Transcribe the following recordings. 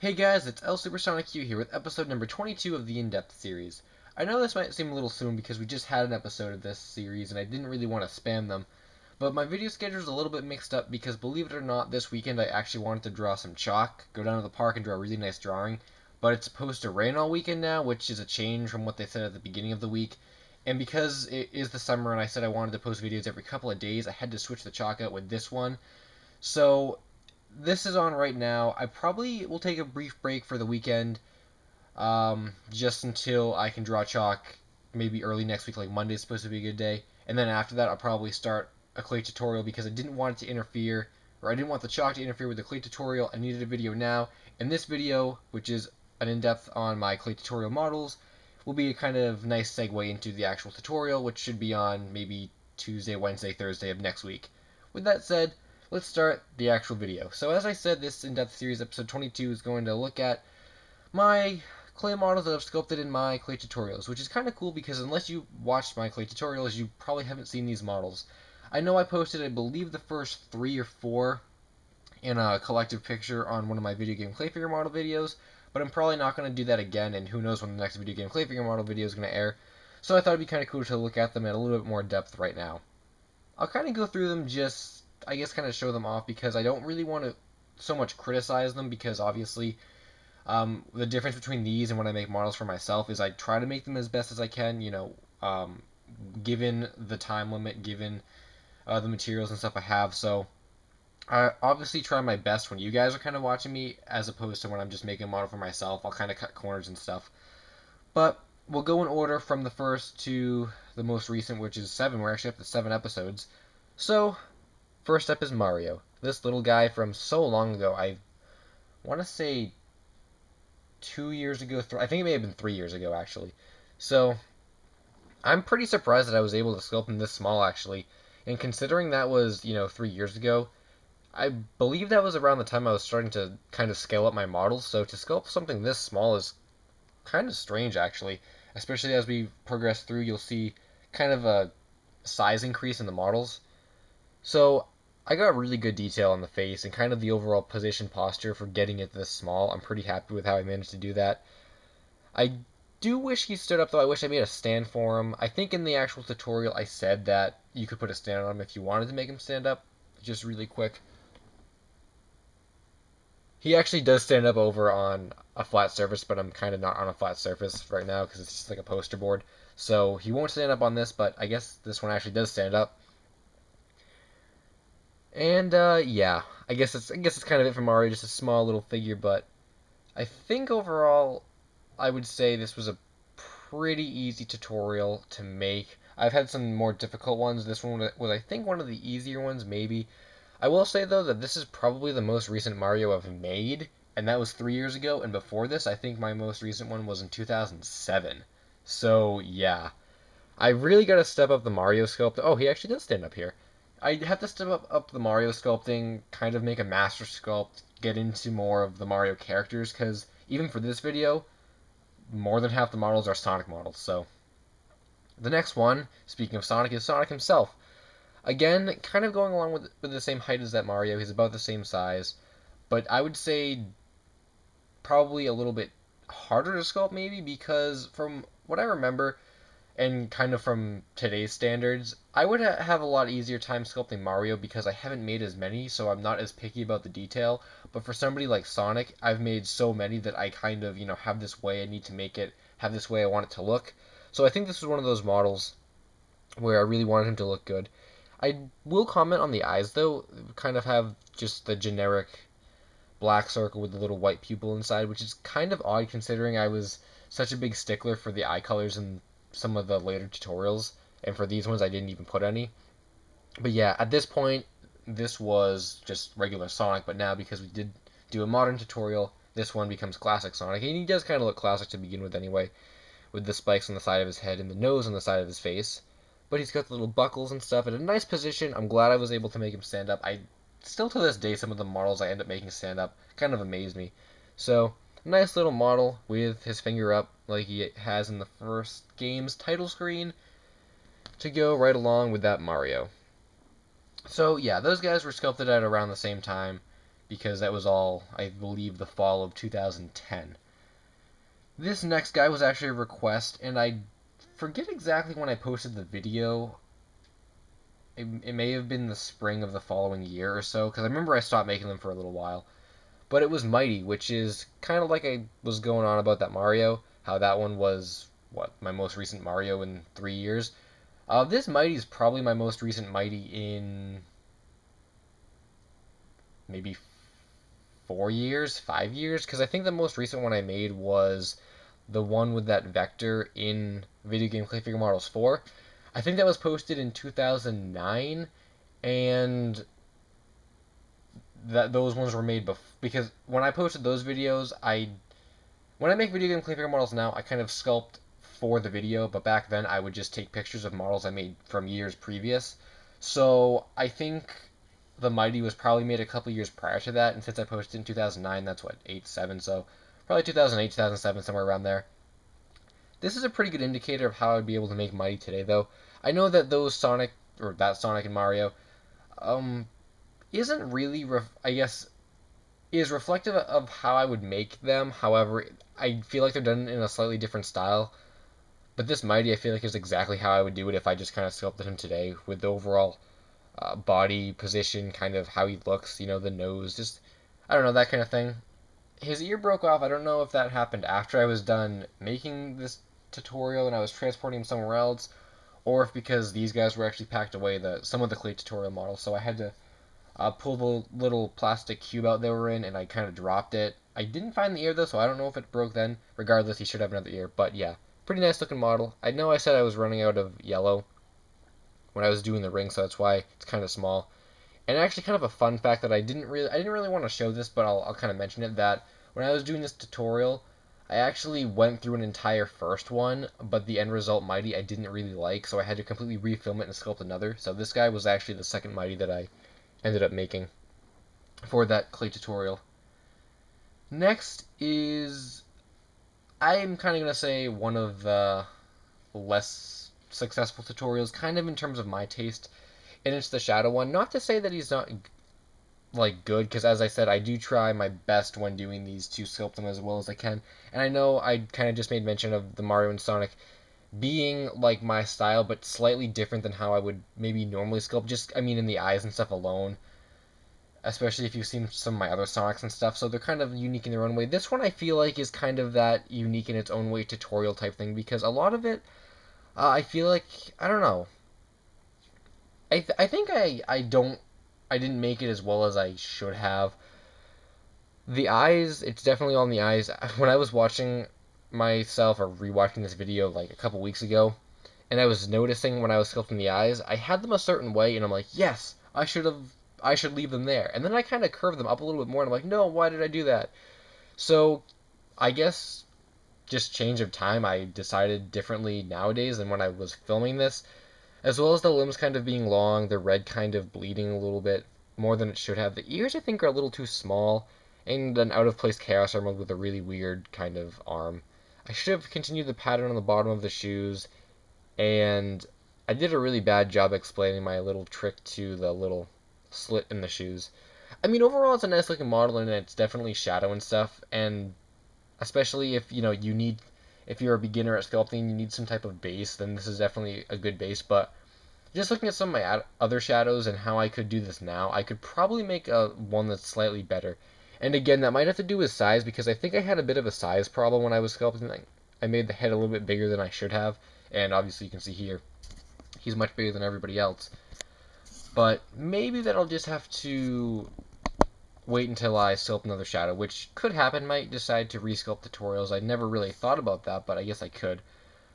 Hey guys, it's Supersonic U here with episode number 22 of the In-Depth series. I know this might seem a little soon because we just had an episode of this series and I didn't really want to spam them, but my video schedule is a little bit mixed up because believe it or not, this weekend I actually wanted to draw some chalk, go down to the park and draw a really nice drawing, but it's supposed to rain all weekend now, which is a change from what they said at the beginning of the week. And because it is the summer and I said I wanted to post videos every couple of days, I had to switch the chalk out with this one. So this is on right now. I probably will take a brief break for the weekend, just until I can draw chalk. Maybe early next week, like Monday's supposed to be a good day, and then after that, I'll probably start a clay tutorial because I didn't want it to interfere, or I didn't want the chalk to interfere with the clay tutorial. I needed a video now, and this video, which is an in-depth on my clay tutorial models, will be a kind of nice segue into the actual tutorial, which should be on maybe Tuesday, Wednesday, Thursday of next week. With that said, let's start the actual video. So as I said, this in-depth series, episode 22, is going to look at my clay models that I've sculpted in my clay tutorials, which is kind of cool because unless you watched my clay tutorials, you probably haven't seen these models. I know I posted, I believe, the first 3 or 4 in a collective picture on one of my video game clay figure model videos, but I'm probably not going to do that again, and who knows when the next video game clay figure model video is going to air. So I thought it'd be kind of cool to look at them in a little bit more depth right now. I'll kind of go through them, just I guess kind of show them off because I don't really want to so much criticize them because obviously the difference between these and when I make models for myself is I try to make them as best as I can, given the time limit, given the materials and stuff I have. So I obviously try my best when you guys are kind of watching me as opposed to when I'm just making a model for myself. I'll kind of cut corners and stuff. But we'll go in order from the first to the most recent, which is 7. We're actually up to 7 episodes. So first up is Mario. This little guy from so long ago. I want to say 2 years ago. I think it may have been 3 years ago, actually. So I'm pretty surprised that I was able to sculpt him this small, actually. And considering that was, 3 years ago, I believe that was around the time I was starting to kind of scale up my models. So to sculpt something this small is kind of strange, actually. Especially as we progress through, you'll see kind of a size increase in the models. So I got really good detail on the face and kind of the overall position posture for getting it this small. I'm pretty happy with how I managed to do that. I do wish he stood up though. I wish I made a stand for him. I think in the actual tutorial I said that you could put a stand on him if you wanted to make him stand up. Just really quick. He actually does stand up over on a flat surface, but I'm kind of not on a flat surface right now because it's just like a poster board. So he won't stand up on this, but I guess this one actually does stand up. And yeah, I guess it's kind of it for Mario, just a small little figure, but I think overall I would say this was a pretty easy tutorial to make. I've had some more difficult ones. This one was I think one of the easier ones, maybe. I will say though that this is probably the most recent Mario I've made, and that was 3 years ago, and before this I think my most recent one was in 2007. So yeah, I really got to step up the Mario sculpt. Oh, he actually does stand up here. I have to step up the Mario sculpting, kind of make a master sculpt, get into more of the Mario characters, because even for this video, more than half the models are Sonic models. So the next one, speaking of Sonic, is Sonic himself. Again, kind of going along with the same height as that Mario. He's about the same size, but I would say probably a little bit harder to sculpt maybe because from what I remember, and kind of from today's standards, I would have a lot easier time sculpting Mario because I haven't made as many, so I'm not as picky about the detail. But for somebody like Sonic, I've made so many that I kind of, have this way I need to make it, have this way I want it to look. So I think this was one of those models where I really wanted him to look good. I will comment on the eyes, though, kind of have just the generic black circle with the little white pupil inside, which is kind of odd considering I was such a big stickler for the eye colors in some of the later tutorials, and for these ones I didn't even put any. But yeah, at this point, this was just regular Sonic, but now because we did do a modern tutorial, this one becomes classic Sonic, and he does kind of look classic to begin with anyway, with the spikes on the side of his head and the nose on the side of his face. But he's got the little buckles and stuff in a nice position. I'm glad I was able to make him stand up. I still to this day, some of the models I end up making stand up kind of amaze me. So nice little model with his finger up like he has in the first game's title screen to go right along with that Mario. So yeah, those guys were sculpted at around the same time. because that was all, I believe, the fall of 2010. This next guy was actually a request, and I forget exactly when I posted the video. It may have been the spring of the following year or so, because I remember I stopped making them for a little while. But it was Mighty, which is kind of like I was going on about that Mario, how that one was, what, my most recent Mario in 3 years. This Mighty is probably my most recent Mighty in maybe 4 years, 5 years, because I think the most recent one I made was the one with that vector in Video Game Clay Figure Models 4. I think that was posted in 2009, and that those ones were made because when I posted those videos, when I make video game clay figure models now, I kind of sculpt for the video, but back then I would just take pictures of models I made from years previous. So I think the Mighty was probably made a couple years prior to that, and since I posted in 2009, that's what, 8, 7, so probably 2008, 2007, somewhere around there. This is a pretty good indicator of how I would be able to make Mighty today, though. I know that that Sonic and Mario, um, isn't really, I guess, is reflective of how I would make them. However, I feel like they're done in a slightly different style. But this Mighty, I feel like, is exactly how I would do it if I just kind of sculpted him today, with the overall body position, kind of how he looks, the nose, just, I don't know, that kind of thing. His ear broke off. I don't know if that happened after I was done making this tutorial and I was transporting him somewhere else, or if because these guys were actually packed away, some of the clay tutorial models, so I had to pull the little plastic cube out they were in, and I kind of dropped it. I didn't find the ear though, so I don't know if it broke then. Regardless, he should have another ear. But yeah, pretty nice looking model. I know I said I was running out of yellow when I was doing the ring, so that's why it's kind of small. And actually, kind of a fun fact that I didn't really want to show this, but I'll kind of mention it, that when I was doing this tutorial, I actually went through an entire first one, but the end result Mighty I didn't really like, so I had to completely refilm it and sculpt another. So this guy was actually the second Mighty that I ended up making for that clay tutorial. Next is, I'm kind of going to say, one of the less successful tutorials, kind of in terms of my taste, and it's the Shadow one. Not to say that he's not, like, good, because as I said, I do try my best when doing these to sculpt them as well as I can, and I know I kind of just made mention of the Mario and Sonic being like my style, but slightly different than how I would maybe normally sculpt, just, I mean, in the eyes and stuff alone, especially if you've seen some of my other Sonics and stuff, so they're kind of unique in their own way. This one I feel like is kind of that unique in its own way tutorial type thing, because a lot of it, I feel like, I don't know, I think I didn't make it as well as I should have. The eyes, it's definitely on the eyes. When I was watching myself or rewatching this video like a couple weeks ago, and I was noticing when I was sculpting the eyes, I had them a certain way, and I'm like, yes, I should leave them there. And then I kind of curved them up a little bit more, and I'm like, no, why did I do that? So I guess just change of time, I decided differently nowadays than when I was filming this. As well as the limbs kind of being long, the red kind of bleeding a little bit more than it should have. The ears, I think, are a little too small, and an out-of-place Chaos Emerald with a really weird kind of arm. I should have continued the pattern on the bottom of the shoes, and I did a really bad job explaining my little trick to the little slit in the shoes. I mean, overall, it's a nice looking model, and it's definitely shadow and stuff, and especially if, if you're a beginner at sculpting, you need some type of base, then this is definitely a good base, but just looking at some of my other shadows and how I could do this now, I could probably make one that's slightly better. And again, that might have to do with size, because I think I had a bit of a size problem when I was sculpting. I made the head a little bit bigger than I should have, and obviously you can see here, he's much bigger than everybody else. But maybe that'll just have to wait until I sculpt another shadow, which could happen. Might decide to resculpt tutorials. I never really thought about that, but I guess I could.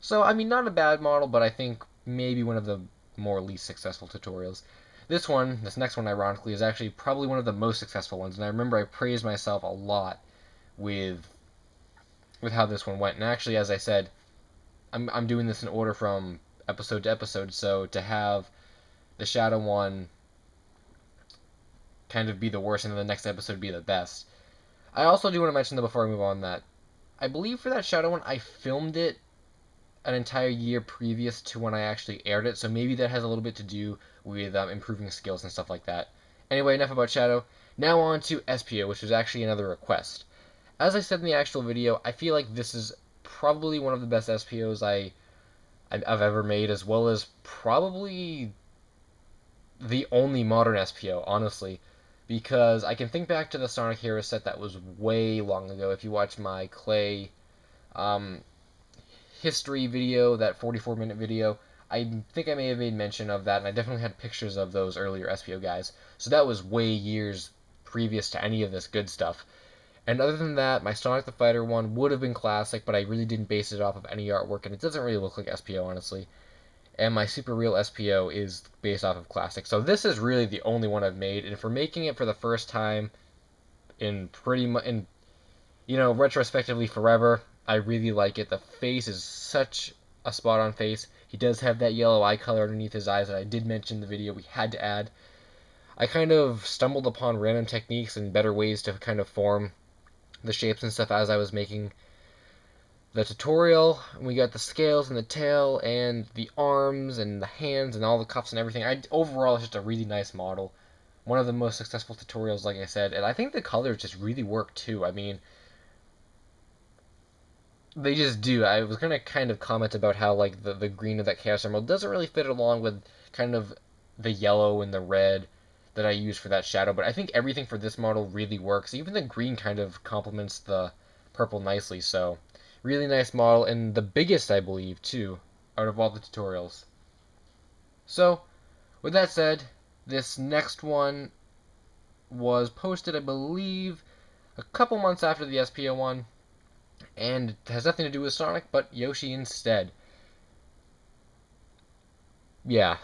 So, I mean, not a bad model, but I think maybe one of the more least successful tutorials. This next one, ironically, is actually probably one of the most successful ones, and I remember I praised myself a lot with how this one went. And actually, as I said, I'm doing this in order from episode to episode, so to have the Shadow one kind of be the worst and then the next episode be the best. I also do want to mention, though, before I move on, that I believe for that Shadow one, I filmed it an entire year previous to when I actually aired it, so maybe that has a little bit to do with improving skills and stuff like that. Anyway, enough about Shadow. Now on to Espio, which was actually another request. As I said in the actual video, I feel like this is probably one of the best Espios I've ever made, as well as probably the only modern Espio, honestly. Because I can think back to the Sonic Heroes set that was way long ago. If you watch my Clay um, history video, that 44-minute video, I think I may have made mention of that, and I definitely had pictures of those earlier Espio guys. So that was way years previous to any of this good stuff. And other than that, my Sonic the Fighter one would have been classic, but I really didn't base it off of any artwork, and it doesn't really look like Espio, honestly. And my Super Real Espio is based off of classic. So this is really the only one I've made, and for making it for the first time in pretty much, in retrospectively forever, I really like it. The face is such a spot-on face. He does have that yellow eye color underneath his eyes that I did mention in the video we had to add. I kind of stumbled upon random techniques and better ways to kind of form the shapes and stuff as I was making the tutorial. We got the scales and the tail and the arms and the hands and all the cuffs and everything. Overall, it's just a really nice model. One of the most successful tutorials, like I said, and I think the colors just really work too. I mean, they just do. I was gonna kind of comment about how like the green of that Chaos Emerald doesn't really fit along with kind of the yellow and the red that I use for that shadow, but I think everything for this model really works. Even the green kind of complements the purple nicely, so really nice model, and the biggest, I believe, too, out of all the tutorials. So, with that said, this next one was posted, I believe, a couple months after the Espio one, and it has nothing to do with Sonic, but Yoshi instead. Yeah,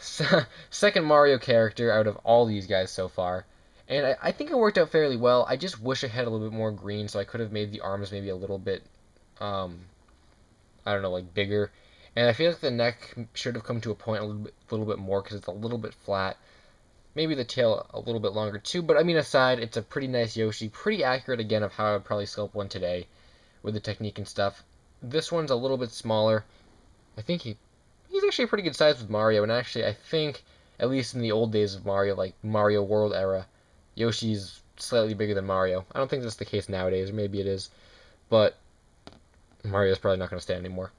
second Mario character out of all these guys so far. And I think it worked out fairly well. I just wish I had a little bit more green, so I could have made the arms maybe a little bit, I don't know, like bigger. And I feel like the neck should have come to a point a little bit more because it's a little bit flat. Maybe the tail a little bit longer too. But I mean, aside, it's a pretty nice Yoshi. Pretty accurate again of how I would probably sculpt one today with the technique and stuff. This one's a little bit smaller. I think he's actually a pretty good size with Mario, and actually I think, at least in the old days of Mario, like Mario World era, Yoshi's slightly bigger than Mario. I don't think that's the case nowadays, or maybe it is, but Mario's probably not going to stand anymore.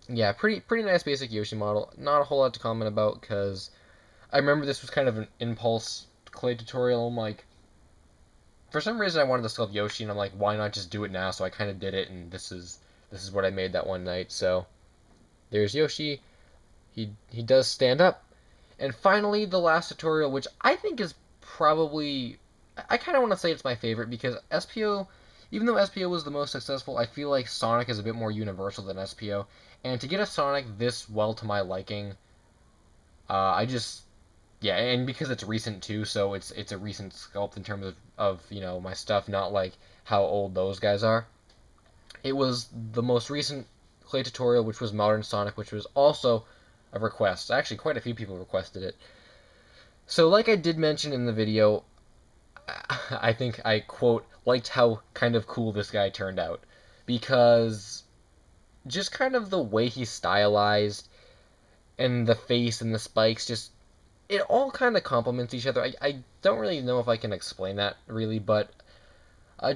Yeah, pretty nice basic Yoshi model. Not a whole lot to comment about, because I remember this was kind of an impulse clay tutorial. I'm like, for some reason I wanted to sculpt Yoshi, and I'm like, why not just do it now? So I kind of did it, and this is what I made that one night. So there's Yoshi. He does stand up. And finally, the last tutorial, which I think is probably, I kind of want to say it's my favorite, because Espio, even though Espio was the most successful, I feel like Sonic is a bit more universal than Espio. And to get a Sonic this well to my liking, yeah, and because it's recent too, so it's a recent sculpt in terms of my stuff, not like how old those guys are. It was the most recent clay tutorial, which was Modern Sonic, which was also a request. Actually, quite a few people requested it. So, like I did mention in the video, I think I, quote, liked how kind of cool this guy turned out. Because just kind of the way he's stylized, and the face and the spikes, just, it all kind of complements each other. I don't really know if I can explain that, really, but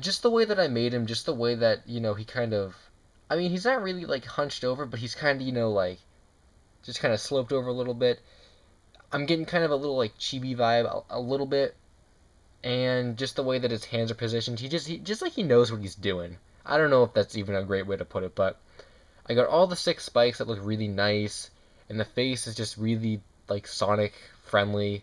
just the way that I made him, just the way that, he kind of, I mean, he's not really, like, hunched over, but he's kind of, like, just kind of sloped over a little bit. I'm getting kind of a little like chibi vibe a little bit, and just the way that his hands are positioned, he just like he knows what he's doing. I don't know if that's even a great way to put it, but I got all the 6 spikes that look really nice, and the face is just really like Sonic friendly.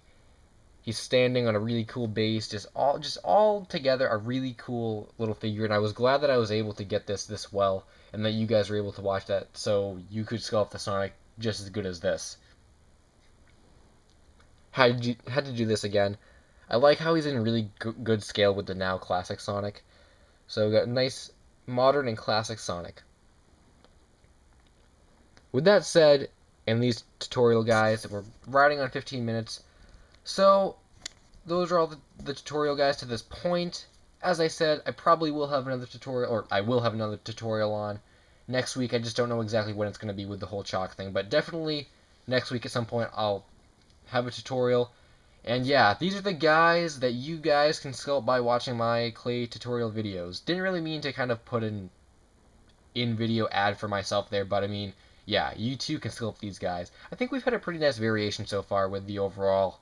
He's standing on a really cool base, just all together a really cool little figure, and I was glad that I was able to get this well, and that you guys were able to watch that, so you could sculpt the Sonic just as good as this. Had to do this again. I like how he's in really good scale with the now classic Sonic. So we got nice modern and classic Sonic. With that said, and these tutorial guys, we're riding on 15 minutes. So those are all the tutorial guys to this point. As I said, I probably will have another tutorial, or I will have another tutorial on next week. I just don't know exactly when it's going to be with the whole chalk thing, but definitely next week at some point I'll have a tutorial. And yeah, these are the guys that you guys can sculpt by watching my clay tutorial videos. Didn't really mean to kind of put an in-video ad for myself there, but I mean, yeah, you too can sculpt these guys. I think we've had a pretty nice variation so far with the overall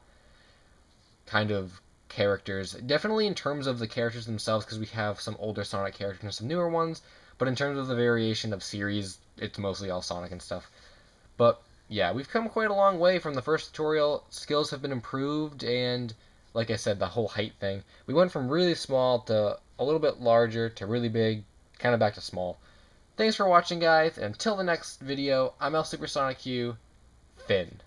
kind of characters. Definitely in terms of the characters themselves, because we have some older Sonic characters and some newer ones, but in terms of the variation of series, it's mostly all Sonic and stuff. But yeah, we've come quite a long way from the first tutorial. Skills have been improved, and like I said, the whole height thing. We went from really small to a little bit larger to really big, kind of back to small. Thanks for watching, guys, and until the next video, I'm El Supersonic Q, Finn.